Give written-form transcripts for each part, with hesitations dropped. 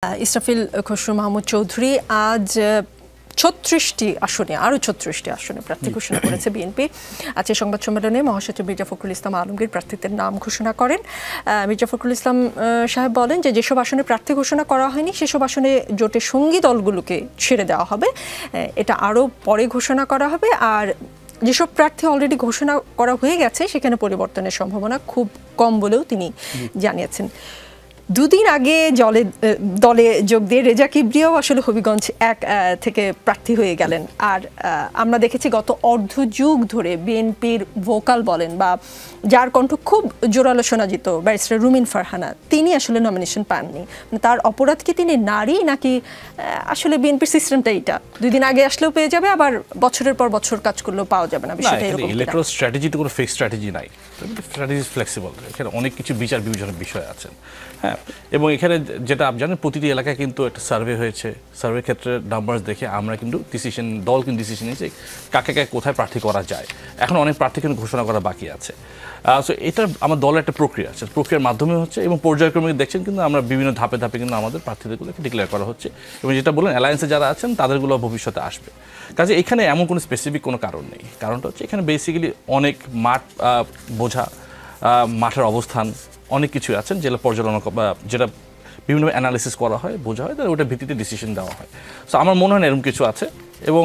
ইসরাফিল খসরু মাহমুদ চৌধুরী আজ ৩৬টি আসনে আরও ৩৬টি আসনে প্রার্থী ঘোষণা করেছে বিএনপি। আজকে সংবাদ সম্মেলনে মহাসচিব মির্জা ফখরুল ইসলাম আলমগীর প্রার্থীদের নাম ঘোষণা করেন। মির্জা ফখরুল ইসলাম সাহেব বলেন যে যেসব আসনে প্রার্থী ঘোষণা করা হয়নি সেসব আসনে জোটের সঙ্গী দলগুলোকে ছেড়ে দেওয়া হবে, এটা আরও পরে ঘোষণা করা হবে। আর যেসব প্রার্থী অলরেডি ঘোষণা করা হয়ে গেছে সেখানে পরিবর্তনের সম্ভাবনা খুব কম বলেও তিনি জানিয়েছেন। দুদিন আগে দলে যোগ দিয়ে রেজা কিবরিয়াও আসলে হবিগঞ্জ ১ থেকে প্রার্থী হয়ে গেলেন। আর আমরা দেখেছি গত অর্ধ যুগ ধরে বিএনপির ভোকাল বলেন বা যার কণ্ঠ খুব জোরালো শোনা যেত ব্যারিস্টার রুমিন ফারহানা, তিনি আসলে নমিনেশন পাননি। তার অপরাধ কি তিনি নারী নাকি আসলে বিএনপির সিস্টেমটা এইটা দুদিন আগে আসলেও পেয়ে যাবে, আবার বছরের পর বছর কাজ করলেও পাওয়া যাবে না? বিষয়টা এরকম। ইলেকট্রাল স্ট্র্যাটেজি তো কোনো ফিক্সড স্ট্র্যাটেজি নাই, স্ট্র্যাটেজি ফ্লেক্সিবল, এখানে অনেক কিছু বিচার বিবেচনার বিষয় আছে। হ্যাঁ, এবং এখানে যেটা আপনি জানেন প্রতিটি এলাকায় কিন্তু একটা সার্ভে হয়েছে, সার্ভে ক্ষেত্রে নাম্বারস দেখে আমরা কিন্তু দল কিন্তু ডিসিশন নিয়েছে কাকে কোথায় প্রার্থী করা যায়। এখন অনেক প্রার্থী কিন্তু ঘোষণা করা বাকি আছে। সো এটা আমার দলের একটা প্রক্রিয়া আছে, প্রক্রিয়ার মাধ্যমে হচ্ছে এবং পর্যায়ক্রমে দেখছেন কিন্তু আমরা বিভিন্ন ধাপে ধাপে কিন্তু আমাদের প্রার্থীদেরগুলোকে ডিক্লেয়ার করা হচ্ছে এবং যেটা বললেন অ্যালায়েন্সে যারা আছেন তাদেরগুলো ভবিষ্যতে আসবে। কাজে এখানে এমন কোনো স্পেসিফিক কোনো কারণ নেই। কারণটা হচ্ছে এখানে বেসিক্যালি অনেক মাঠ বোঝা, মাঠের অবস্থান অনেক কিছু আছেন যেটা পর্যালোচনা বা যেটা বিভিন্ন অ্যানালিসিস করা হয়, বোঝা হয়, তাহলে ওটার ভিত্তিতে ডিসিশন দেওয়া হয়। সো আমার মনে হয় না এরকম কিছু আছে এবং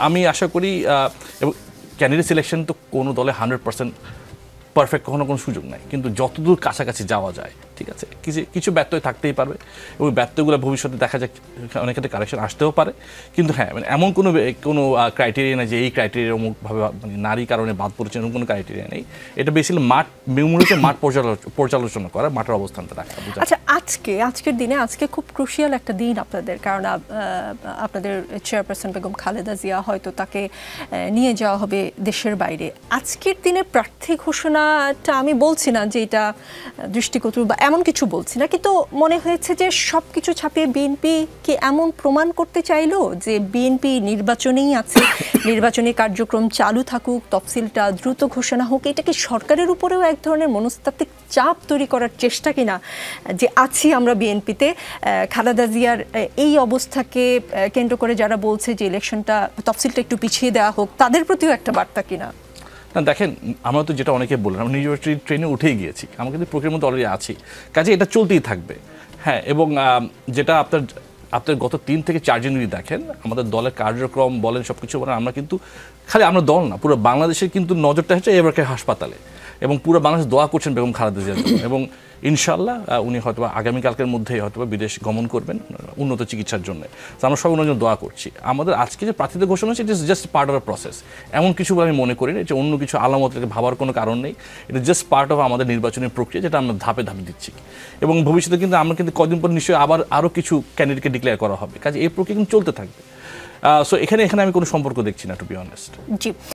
আমি আশা করি এবং ক্যান্ডিডেট সিলেকশন তো কোনো দলে 100% পারফেক্ট কখনো কোনো সুযোগ নাই, কিন্তু যতদূর কাছাকাছি যাওয়া যায়, ঠিক আছে, কিছু ব্যত্যয় থাকতেই পারবে এবং ব্যত্যয়গুলো ভবিষ্যতে দেখা যায় অনেক ক্ষেত্রে কারেকশন আসতেও পারে। কিন্তু হ্যাঁ, মানে এমন কোনো ক্রাইটেরিয়া নেই যে এই ক্রাইটেরিয়া অমুকভাবে মানে নারী কারণে বাদ পড়েছে, এরকম কোনো ক্রাইটেরিয়া নেই। এটা বেসিক্যালি মাঠ পর্যালোচনা করা, মাঠের অবস্থানটা রাখা। আচ্ছা, আজকের দিনে খুব ক্রুশিয়াল একটা দিন আপনাদের, কারণ আপনাদের চেয়ারপারসন বেগম খালেদা জিয়া হয়তো তাকে নিয়ে যাওয়া হবে দেশের বাইরে। আজকের দিনে প্রার্থী ঘোষণাটা আমি বলছি না যে এটা দৃষ্টিকটু বা এমন কিছু বলছি না, কিন্তু মনে হয়েছে যে সব কিছু ছাপিয়ে বিএনপি কি এমন প্রমাণ করতে চাইলো যে বিএনপি নির্বাচনেই আছে, নির্বাচনী কার্যক্রম চালু থাকুক, তফসিলটা দ্রুত ঘোষণা হোক। এটা কি সরকারের উপরেও এক ধরনের মনস্তাত্ত্বিক চাপ তৈরি করার চেষ্টা কিনা যে আছি আমরা বিএনপিতে? খালেদা জিয়ার এই অবস্থাকে কেন্দ্র করে যারা বলছে যে ইলেকশনটা তফসিলটা একটু পিছিয়ে দেওয়া হোক, তাদের প্রতিও একটা বার্তা কিনা? না দেখেন, আমরা তো যেটা অনেকে বললাম, আমরা নির্বাচনী ট্রেনে উঠেই গিয়েছি, আমরা কিন্তু প্রক্রিয়ার মধ্যে অলরেডি আছি, কাজে এটা চলতেই থাকবে। হ্যাঁ, এবং যেটা আপনার গত 3 থেকে 4 দিন যদি দেখেন আমাদের দলের কার্যক্রম বলেন সব কিছু বলেন, আমরা কিন্তু খালি আমরা দল না, পুরো বাংলাদেশের কিন্তু নজরটা হচ্ছে এবারকে হাসপাতালে এবং পুরো বাংলাদেশ দোয়া করছেন বেগম খালেদা জিয়ার জন্য এবং ইনশাআল্লাহ উনি হয়তো আগামীকালকের মধ্যেই হয়তো বিদেশ গমন করবেন উন্নত চিকিৎসার জন্য। তো আমরা সবাই ওনার জন্য দোয়া করছি। আমাদের আজকে যে প্রার্থীদের ঘোষণা হচ্ছে it is just part of the process, এমন কিছু আমি মনে করি না, এটা অন্য কিছু আলামতকে ভাবার কোনো কারণ নেই। এটা জাস্ট পার্ট অফ আমাদের নির্বাচনী প্রক্রিয়া যেটা আমরা ধাপে ধাপে দিচ্ছি এবং ভবিষ্যতে কিন্তু আমরা কিন্তু কদিন পর নিশ্চয়ই আরও কিছু ক্যান্ডিডেটকে ডিক্লেয়ার করা হবে। কাজে এই প্রক্রিয়া কিন্তু চলতে থাকবে। সো এখানে আমি কোনো সম্পর্ক দেখছি না, টু বি অনেস্ট। জি।